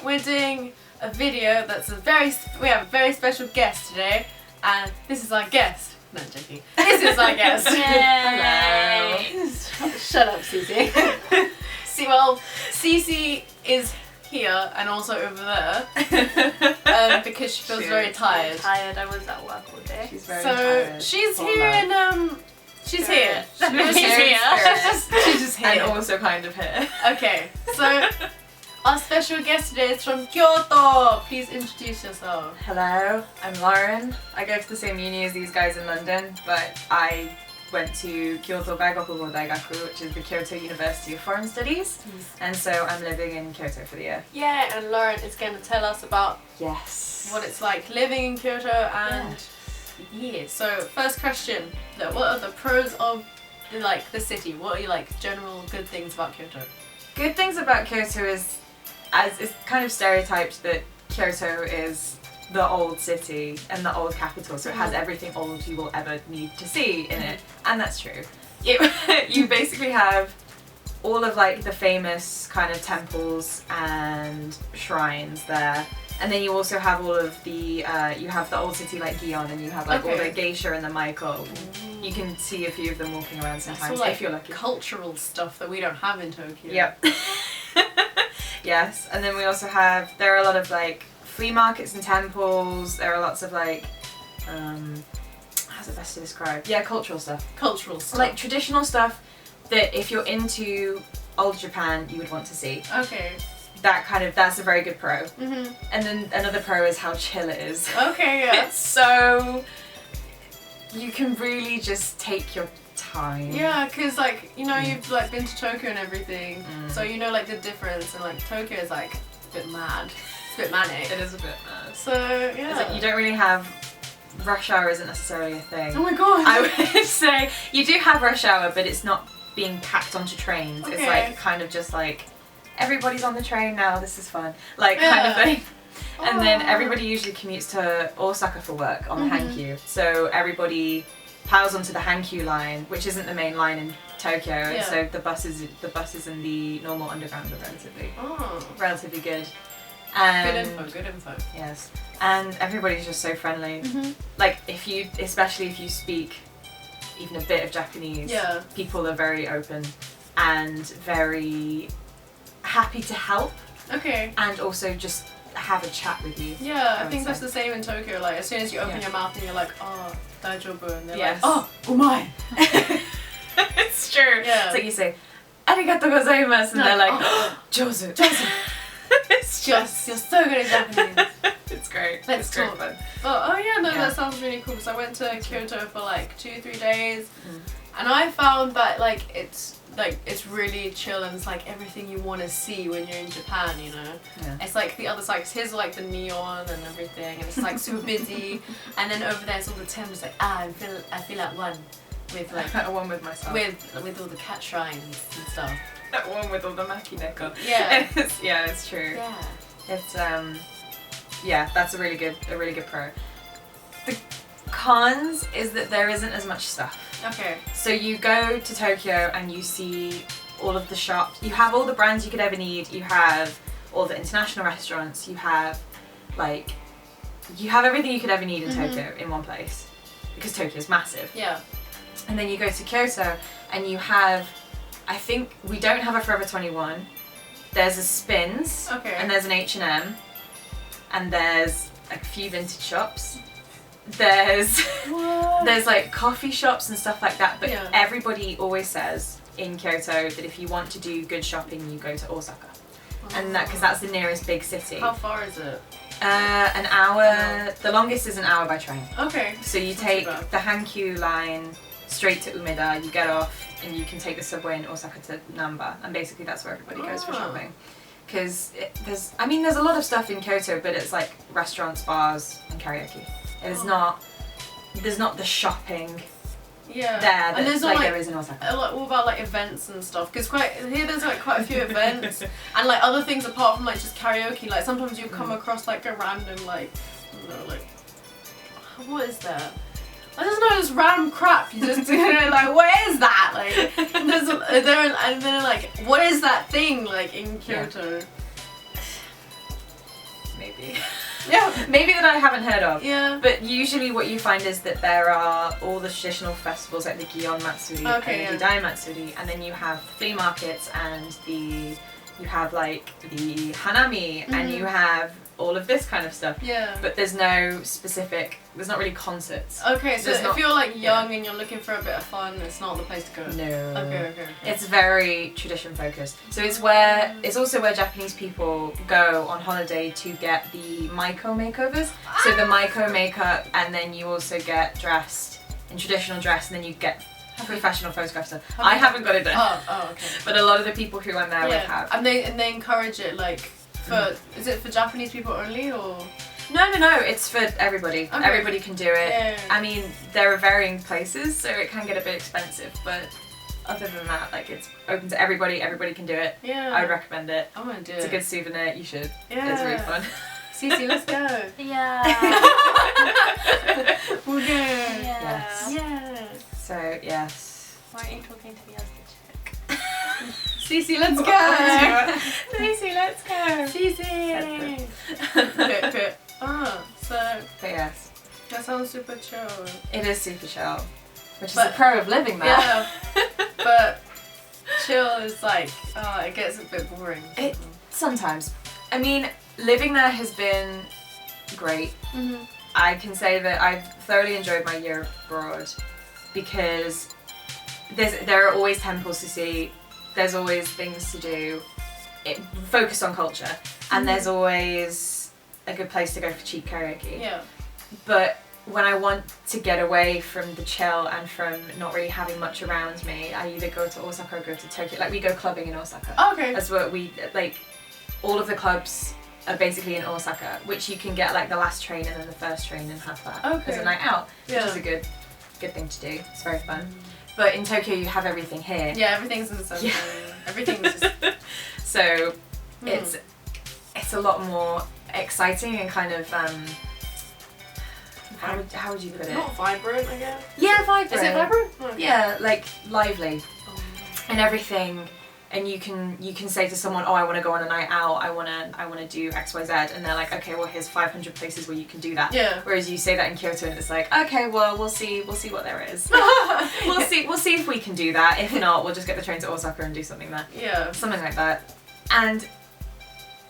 we're doing a video that's we have a very special guest today, and this is our guest. No, I'm joking. This is our guest. Hello. Shut up, Cece. Cece is here and also over there because she feels very tired. I was at work all day. She's very tired. She's here and she's here. She's here. She's just here. And also kind of here. Okay, so our special guest today is from Kyoto. Please introduce yourself. Hello, I'm Lauren. I go to the same uni as these guys in London, but I went to Kyoto Gaigokugo Daigaku, which is the Kyoto University of Foreign Studies, and so I'm living in Kyoto for the year. Yeah, and Lauren is going to tell us about what it's like living in Kyoto and So first question, what are the pros of the city? What are general good things about Kyoto? Good things about Kyoto is, as it's kind of stereotyped that Kyoto is the old city and the old capital, so it has everything old you will ever need to see in it, and that's true. You basically have all of the famous kind of temples and shrines there, and then you also have all of the you have the old city like Gion, and you have all the geisha and the maiko. You can see a few of them walking around sometimes if you're lucky. Cultural stuff that we don't have in Tokyo. Yep. Yes, and then we also have, there are a lot of flea markets and temples. There are lots of how's it best to describe? Yeah, cultural stuff. Cultural stuff. Traditional stuff that if you're into old Japan, you would want to see. Okay. That's a very good pro. Mm-hmm. And then another pro is how chill it is. Okay, yeah. It's so, you can really just take your time. Yeah, because you've been to Tokyo and everything, so you know the difference, and Tokyo is a bit mad. It's a bit manic. It is a bit mad. So yeah. It's you don't really have, rush hour isn't necessarily a thing. Oh my god. I would say you do have rush hour, but it's not being packed onto trains. Okay. It's kind of just everybody's on the train now, this is fun. Kind of thing. And then everybody usually commutes to Osaka for work on the Hankyu. So everybody piles onto the Hankyu line, which isn't the main line in Tokyo, and so the buses and the normal underground are relatively good. And Good info. Yes, and everybody's just so friendly. Especially if you speak even a bit of Japanese, people are very open and very happy to help. Okay. And also just have a chat with you. Yeah, I think that's the same in Tokyo. As soon as you open your mouth and you're oh, daijoubu, and they're oh, umai. It's true. Yeah. It's you say, arigato gozaimasu, and they're jozu. Jozu. It's just, you're so good at Japanese. It's great. Let's talk. Fun. That sounds really cool, because I went to Kyoto for 2-3 days, and I found that it's really chill, and it's everything you want to see when you're in Japan, you know. Yeah. It's the other side, 'cause here's the neon and everything, and it's super busy, and then over there it's all the temples. I feel at one with one with myself. with all the cat shrines and stuff. That one with all the makineko. Yeah. It's true. Yeah. It's that's a really good pro. The cons is that there isn't as much stuff. Okay. So you go to Tokyo and you see all of the shops. You have all the brands you could ever need. You have all the international restaurants. You have you have everything you could ever need in Tokyo in one place, because Tokyo's massive. Yeah. And then you go to Kyoto and you have, I think we don't have a Forever 21. There's a Spins. Okay. And there's an H&M. And there's a few vintage shops. There's coffee shops and stuff like that, but everybody always says in Kyoto that if you want to do good shopping, you go to Osaka, and because that's the nearest big city. How far is it? An hour. The longest is an hour by train. Okay. So you take the Hankyu line straight to Umeda, you get off, and you can take the subway in Osaka to Namba, and basically that's where everybody goes for shopping. Because there's a lot of stuff in Kyoto, but it's restaurants, bars, and karaoke. There's not the shopping there that there is in Osaka. What about events and stuff? Because here there's quite a few events and other things apart from just karaoke. Sometimes you come across a random I don't know what is there? I just know this random crap. You just what is that? And then what is that thing in Kyoto? maybe. Yeah. Maybe that I haven't heard of. Yeah. But usually what you find is that there are all the traditional festivals like the Gion Matsuri and the Hidai Matsuri, and then you have flea markets and you have like the Hanami and you have all of this kind of stuff. Yeah. But there's not really concerts. Okay, so There's if you're like young and you're looking for a bit of fun, it's not the place to go. No. Okay. It's very tradition focused. So it's also where Japanese people go on holiday to get the maiko makeovers. So the maiko makeup, and then you also get dressed in traditional dress, and then you get professional photographs done. I haven't got it done. Oh, okay. But a lot of the people who I'm there with have. And they encourage it like is it for Japanese people only or? No, it's for everybody. Okay. Everybody can do it. Yeah. I mean, there are varying places, so it can get a bit expensive, but other than that, like, it's open to everybody. Everybody can do it. Yeah. I would recommend it. I'm gonna do it. It's a good souvenir. You should. Yeah. It's really fun. Cece, let's go. Yeah. We'll go. Yes. Yeah. So, yes. Why aren't you talking to the other chick? Cece, let's go. Cece, let's go. Cece. Pip. So But yes, that sounds super chill. it is super chill, which is the pro of living there. Yeah. But chill is like, it gets a bit boring. Sometimes. I mean, living there has been great. Mm-hmm. I can say that I've thoroughly enjoyed my year abroad because there are always temples to see, there's always things to do, focused on culture, and there's always a good place to go for cheap karaoke. Yeah. But when I want to get away from the chill and from not really having much around me, I either go to Osaka or go to Tokyo. Like, we go clubbing in Osaka. Okay. That's what we, like, all of the clubs are basically in Osaka, which you can get like the last train and then the first train and have that as a night out, which is a good thing to do. It's very fun. But in Tokyo you have everything here. Yeah, everything's in the center. Everything's just... So it's a lot more exciting and kind of how would you put it? Not vibrant, I guess. Yeah, vibrant. Is it vibrant? Okay. Yeah, like lively and everything. And you can say to someone, oh, I want to go on a night out, I want to do X, Y, Z, and they're like, okay, well, here's 500 places where you can do that. Yeah. Whereas you say that in Kyoto, and it's like, okay, well, we'll see what there is. we'll see if we can do that. If not, we'll just get the train to Osaka and do something there. Yeah. Something like that. And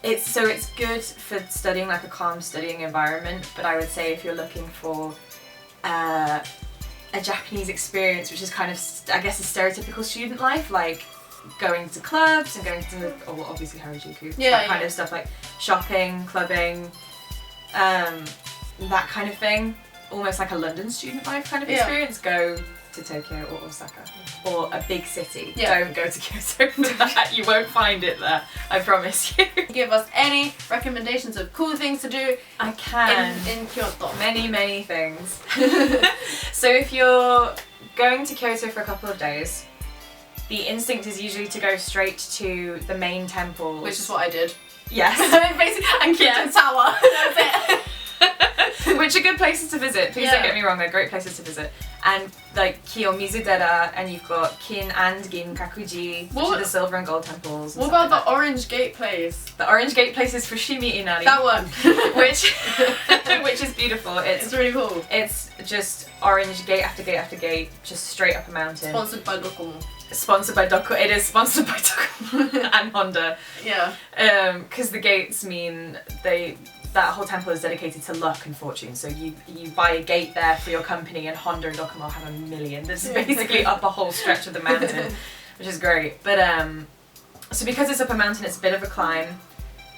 it's good for studying, like a calm studying environment. But I would say if you're looking for a Japanese experience, which is kind of, I guess, a stereotypical student life, like going to clubs and going to, obviously Harajuku, that kind of stuff, like shopping, clubbing, that kind of thing, almost like a London student life kind of experience, go to Tokyo or Osaka or a big city. Don't go to Kyoto for that. You won't find it there, I promise you. Give us any recommendations of cool things to do. I can. In Kyoto. Many things. So if you're going to Kyoto for a couple of days, the instinct is usually to go straight to the main temples. Which is what I did. Yes. Basically, and Kyoto Tower. That's it. Which are good places to visit. Please don't get me wrong, they're great places to visit. And like Kiyomizu-dera, and you've got Kin and Ginkakuji, which are the silver and gold temples. What about the Orange Gate place? The Orange Gate place is Fushimi Inari. That one. which is beautiful. It's really cool. It's just orange gate after gate after gate, just straight up a mountain. Sponsored by Docomo. Sponsored by Docomo. It is sponsored by Docomo and Honda. Yeah. Because the gates mean that whole temple is dedicated to luck and fortune. So you buy a gate there for your company, and Honda and Docomo have 1 million. This is basically up a whole stretch of the mountain, which is great. But so because it's up a mountain, it's a bit of a climb,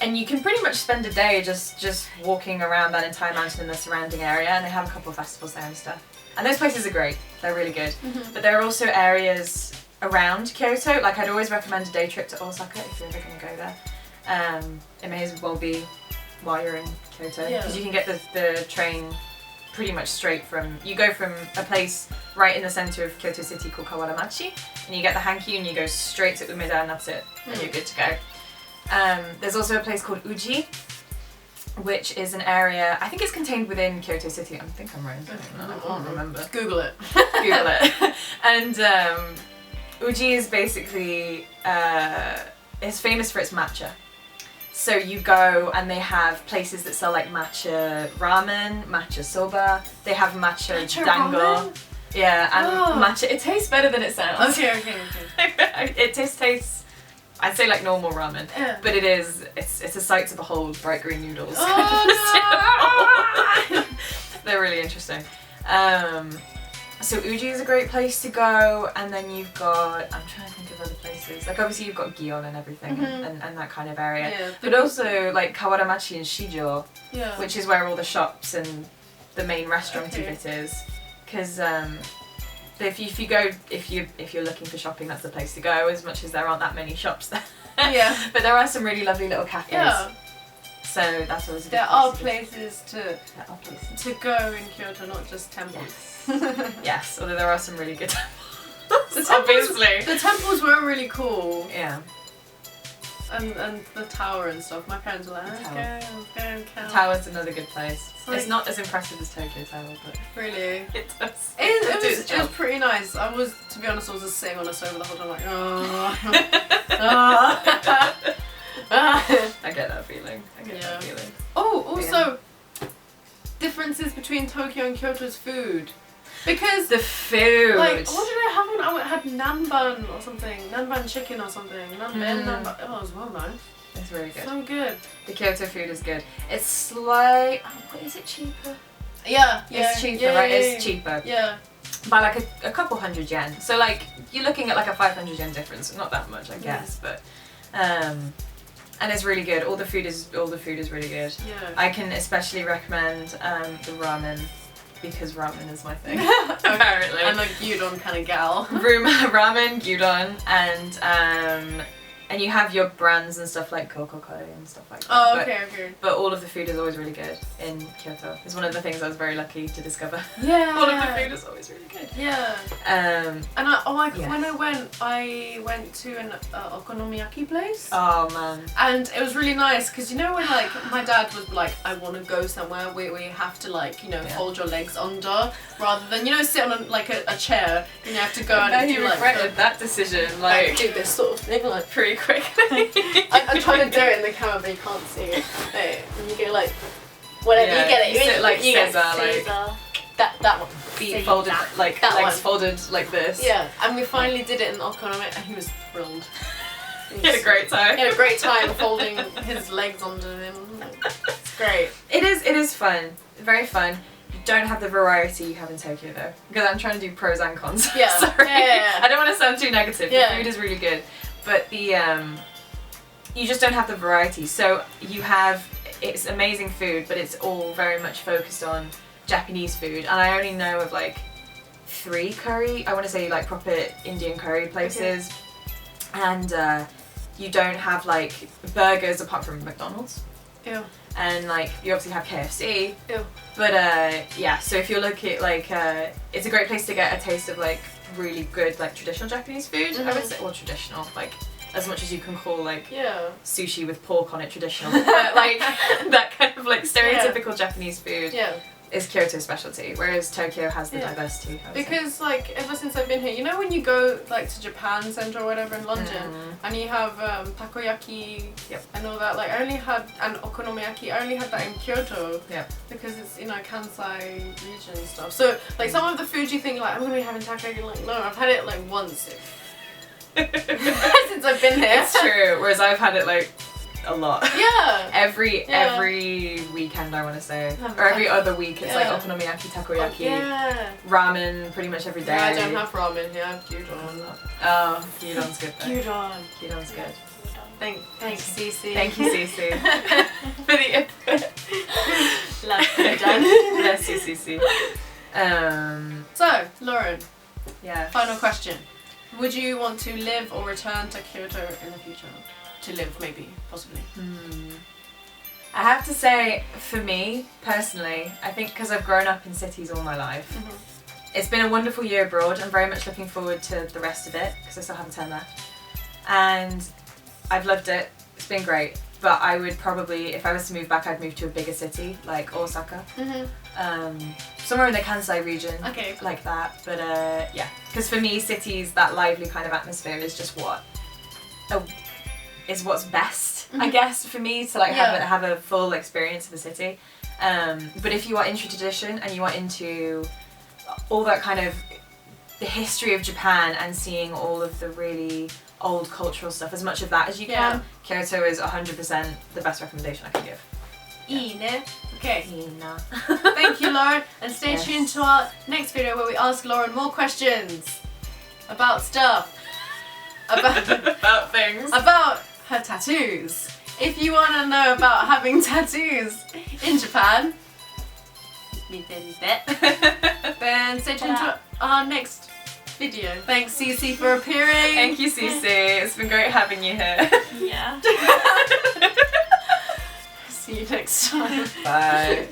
and you can pretty much spend a day just walking around that entire mountain and the surrounding area. And they have a couple of festivals there and stuff. And those places are great. They're really good. But there are also areas around Kyoto. Like, I'd always recommend a day trip to Osaka if you're ever going to go there. It may as well be while you're in Kyoto, because you can get the train pretty much straight from, you go from a place right in the centre of Kyoto City called Kawaramachi, and you get the Hankyu and you go straight to Umeda, and that's it, and you're good to go. There's also a place called Uji, which is an area, I think it's contained within Kyoto City. I think I'm right. I can't remember. Google it. Google it. And Uji is basically, it's famous for its matcha. So you go and they have places that sell like matcha ramen, matcha soba. They have matcha dango. Ramen? Yeah, and matcha. It tastes better than it sounds. Okay. It tastes. I'd say like normal ramen, but it's a sight to behold. Bright green noodles. Oh, no. They're really interesting. So Uji is a great place to go, and then you've got, I'm trying to think of other places, like obviously you've got Gion and everything and that kind of area, Yeah. but also like Kawaramachi and Shijo, Yeah. which is where all the shops and the main restaurant bit is, because if you're looking for shopping, that's the place to go, as much as there aren't that many shops there. Yeah. But there are some really lovely little cafes. Yeah. So that's always a good There place are to places to go in Kyoto, not just temples. Yes, although there are some really good temples. Obviously. The temples were really cool. Yeah. And the tower and stuff. My parents were like, let's go. Tower's another good place. Like, it's not as impressive as Tokyo Tower, but really. it does. It was pretty nice. I was, to be honest, I was just sitting on a sofa the whole time like, I get that feeling. Oh, also, differences between Tokyo and Kyoto's food. Because the food. Like, what did I have when I had nanban or something? Nanban chicken or something. Nanban. Oh, it was well nice. It's really good. So good. The Kyoto food is good. It's slight. What is it cheaper? Yeah. It's cheaper, right? It's cheaper. Yeah. By like a couple hundred yen. So like you're looking at like a 500 yen difference. Not that much, I guess, but and it's really good. All the food is really good. Yeah. I can especially recommend the ramen. Because ramen is my thing, apparently. I'm a gyudon kind of gal. Ramen, gyudon, and you have your brands and stuff like Kokokoi and stuff like that. Oh, okay. But all of the food is always really good in Kyoto. It's one of the things I was very lucky to discover. Yeah. All of the food is always really good. Yeah. And when I went to an okonomiyaki place. Oh man. And it was really nice because you know when like my dad was like, I want to go somewhere where you have to like fold your legs under rather than sit on a chair and you have to go and he do like regretted that decision like do this sort of thing like pretty quickly. I'm trying to do it in the camera but you can't see it. And you go like whatever you get it. You sit like you Cece, get like that one. feet folded like that legs one. folded like this. Yeah, and we finally did it in Okonomi and he was thrilled. He had a great time. He had a great time folding his legs under him. It's great. It is fun. Very fun. You don't have the variety you have in Tokyo though. Because I'm trying to do pros and cons. Yeah. Sorry. Yeah. I don't want to sound too negative. Yeah. The food is really good. But the you just don't have the variety. So it's amazing food, but it's all very much focused on Japanese food. And I only know of like 3 curry, I want to say like proper Indian curry places. Okay. And you don't have like burgers apart from McDonald's. Ew. And like you obviously have KFC. Ew. But yeah, so if you're looking at like it's a great place to get a taste of like really good like traditional Japanese food. I would say, or traditional, like as much as you can call like sushi with pork on it traditional. But like that kind of like stereotypical Japanese food is Kyoto's specialty, whereas Tokyo has the diversity. Because like ever since I've been here, when you go like to Japan Centre or whatever in London and you have takoyaki and all that, like I only had and okonomiyaki, I only had that in Kyoto because it's Kansai region and stuff. So like some of the food you think like I'm gonna be having takoyaki, like no, I've had it like once since I've been here. It's true, whereas I've had it like a lot. Yeah. Every weekend I want to say, or every other week it's like okonomiyaki, takoyaki, ramen pretty much every day. Yeah, I don't have ramen here. I have gyudon. Oh, gyudon's good though. Gyudon's good. Thanks, Cece. Thank you, Cece, for the input. Love gyudon. Bless you, Cece. So, Lauren. Yeah. Final question: would you want to live or return to Kyoto in the future? To live, maybe, possibly. I have to say, for me, personally, I think because I've grown up in cities all my life, it's been a wonderful year abroad. I'm very much looking forward to the rest of it, because I still have a 10 left. And I've loved it. It's been great. But I would probably, if I was to move back, I'd move to a bigger city, like Osaka. Somewhere in the Kansai region, like that. But yeah, because for me, cities, that lively kind of atmosphere is just what is what's best, I guess, for me to like have a full experience of the city. But if you are into tradition and you are into all that kind of the history of Japan and seeing all of the really old cultural stuff, as much of that as you can, Kyoto is 100% the best recommendation I can give. Ine. Okay. Ina. Thank you, Lauren, and stay tuned to our next video where we ask Lauren more questions about stuff, about things, about her tattoos. If you want to know about having tattoos in Japan, then stay tuned to our next video. Thanks, Cece, for appearing. Thank you, Cece. It's been great having you here. Yeah. See you next time. Bye.